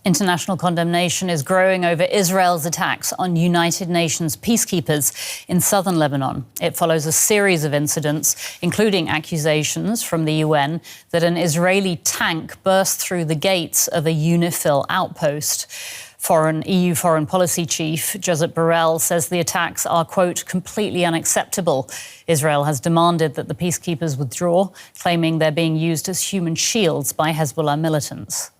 International condemnation is growing over Israel's attacks on United Nations peacekeepers in southern Lebanon. It follows a series of incidents, including accusations from the UN that an Israeli tank burst through the gates of a UNIFIL outpost. EU Foreign Policy Chief Josep Borrell says the attacks are, quote, completely unacceptable. Israel has demanded that the peacekeepers withdraw, claiming they're being used as human shields by Hezbollah militants.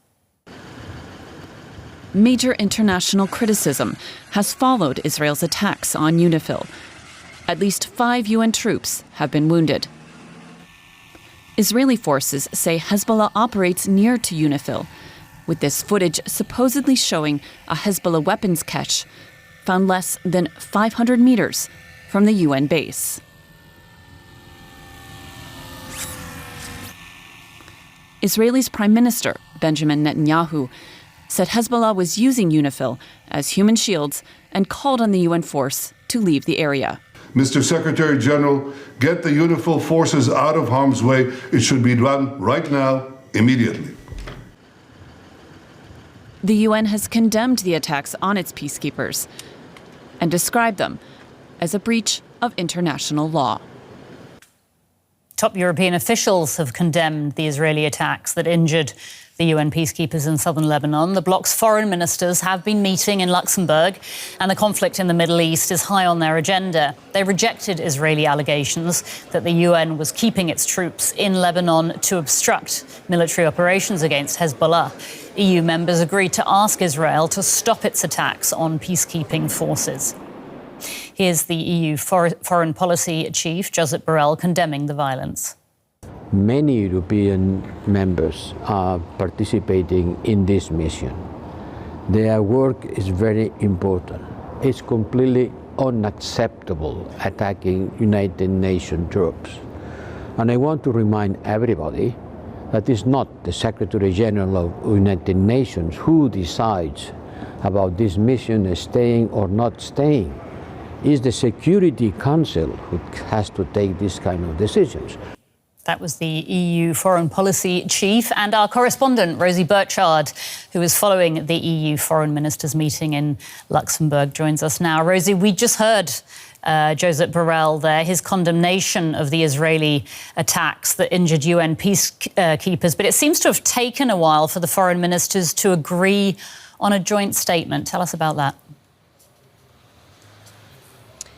Major international criticism has followed Israel's attacks on UNIFIL. At least 5 UN troops have been wounded. Israeli forces say Hezbollah operates near to UNIFIL, with this footage supposedly showing a Hezbollah weapons cache found less than 500 meters from the UN base. Israel's Prime Minister Benjamin Netanyahu said Hezbollah was using UNIFIL as human shields and called on the UN force to leave the area. Mr. Secretary General, get the UNIFIL forces out of harm's way. It should be done right now, immediately. The UN has condemned the attacks on its peacekeepers and described them as a breach of international law. Top European officials have condemned the Israeli attacks that injured the UN peacekeepers in southern Lebanon. The bloc's foreign ministers have been meeting in Luxembourg, and the conflict in the Middle East is high on their agenda. They rejected Israeli allegations that the UN was keeping its troops in Lebanon to obstruct military operations against Hezbollah. EU members agreed to ask Israel to stop its attacks on peacekeeping forces. Here's the EU Foreign Policy Chief, Josep Borrell, condemning the violence. Many European members are participating in this mission. Their work is very important. It's completely unacceptable attacking United Nations troops. And I want to remind everybody that it's not the Secretary General of United Nations who decides about this mission staying or not staying. It's the Security Council who has to take these kind of decisions. That was the EU Foreign Policy Chief, and our correspondent, Rosie Burchard, who is following the EU Foreign Ministers meeting in Luxembourg, joins us now. Rosie, we just heard Josep Borrell there, his condemnation of the Israeli attacks that injured UN peacekeepers, but it seems to have taken a while for the foreign ministers to agree on a joint statement. Tell us about that.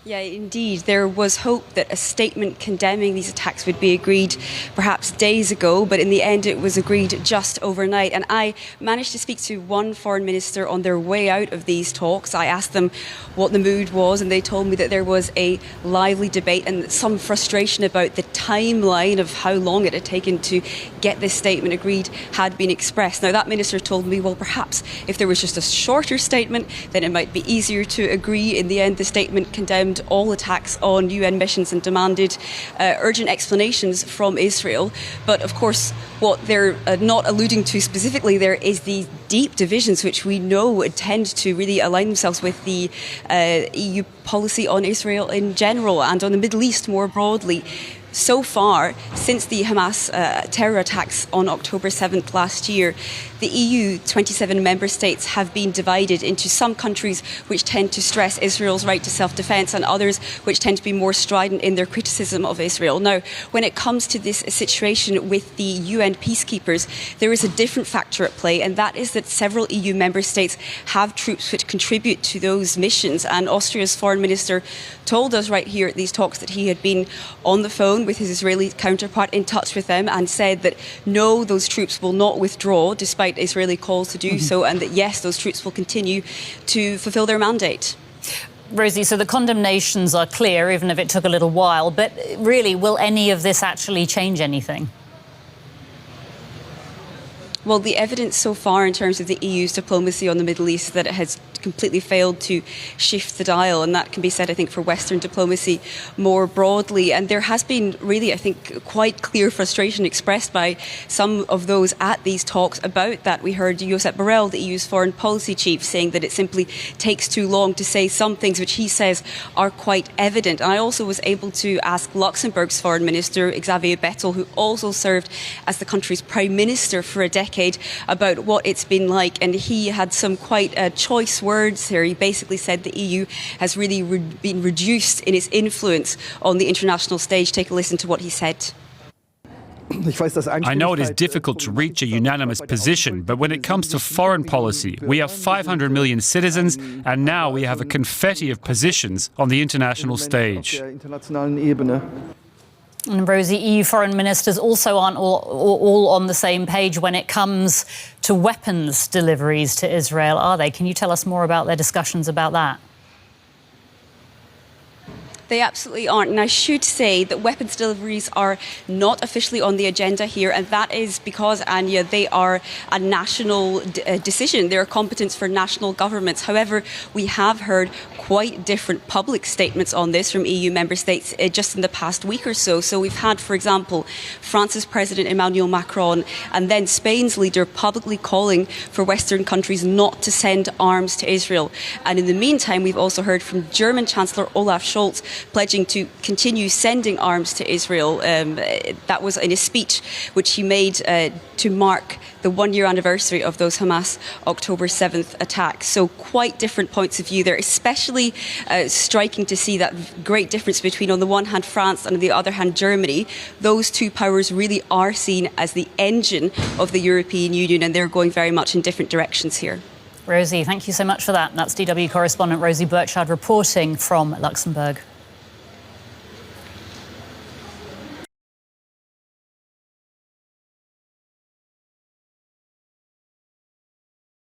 Yeah, indeed. There was hope that a statement condemning these attacks would be agreed perhaps days ago, but in the end it was agreed just overnight. And I managed to speak to one foreign minister on their way out of these talks. I asked them what the mood was, and they told me that there was a lively debate and some frustration about the timeline of how long it had taken to get this statement agreed had been expressed. Now, that minister told me, well, perhaps if there was just a shorter statement, then it might be easier to agree. In the end, the statement condemned all attacks on UN missions and demanded urgent explanations from Israel. But of course, what they're not alluding to specifically there is the deep divisions which we know tend to really align themselves with the EU policy on Israel in general and on the Middle East more broadly. So far, since the Hamas terror attacks on October 7th last year, the EU 27 member states have been divided into some countries which tend to stress Israel's right to self-defense and others which tend to be more strident in their criticism of Israel. Now, when it comes to this situation with the UN peacekeepers, there is a different factor at play, and that is that several EU member states have troops which contribute to those missions. And Austria's foreign minister told us right here at these talks that he had been on the phone with his Israeli counterpart, in touch with them, and said that no, those troops will not withdraw despite Israeli calls to do so, and that yes, those troops will continue to fulfill their mandate. Rosie, so the condemnations are clear, even if it took a little while, but really, will any of this actually change anything? Well, the evidence so far in terms of the EU's diplomacy on the Middle East is that it has completely failed to shift the dial, and that can be said, I think, for Western diplomacy more broadly. And there has been really, I think, quite clear frustration expressed by some of those at these talks about that. We heard Josep Borrell, the EU's foreign policy chief, saying that it simply takes too long to say some things which he says are quite evident. And I also was able to ask Luxembourg's foreign minister, Xavier Bettel, who also served as the country's prime minister for a decade, decade about what it's been like. And he had some quite choice words here. He basically said the EU has really been reduced in its influence on the international stage. Take a listen to what he said. I know it is difficult to reach a unanimous position, but when it comes to foreign policy, we have 500 million citizens, and now we have a confetti of positions on the international stage. And Rosie, EU foreign ministers also aren't all on the same page when it comes to weapons deliveries to Israel, are they? Can you tell us more about their discussions about that? They absolutely aren't. And I should say that weapons deliveries are not officially on the agenda here. And that is because, Anya, they are a national decision. They're a competence for national governments. However, we have heard quite different public statements on this from EU member states just in the past week or so. So we've had, for example, France's President Emmanuel Macron and then Spain's leader publicly calling for Western countries not to send arms to Israel. And in the meantime, we've also heard from German Chancellor Olaf Scholz pledging to continue sending arms to Israel. That was in a speech which he made to mark the one-year anniversary of those Hamas October 7th attacks. So quite different points of view there, especially striking to see that great difference between, on the one hand, France and on the other hand, Germany. Those two powers really are seen as the engine of the European Union, and they're going very much in different directions here. Rosie, thank you so much for that. That's DW correspondent Rosie Burchard reporting from Luxembourg.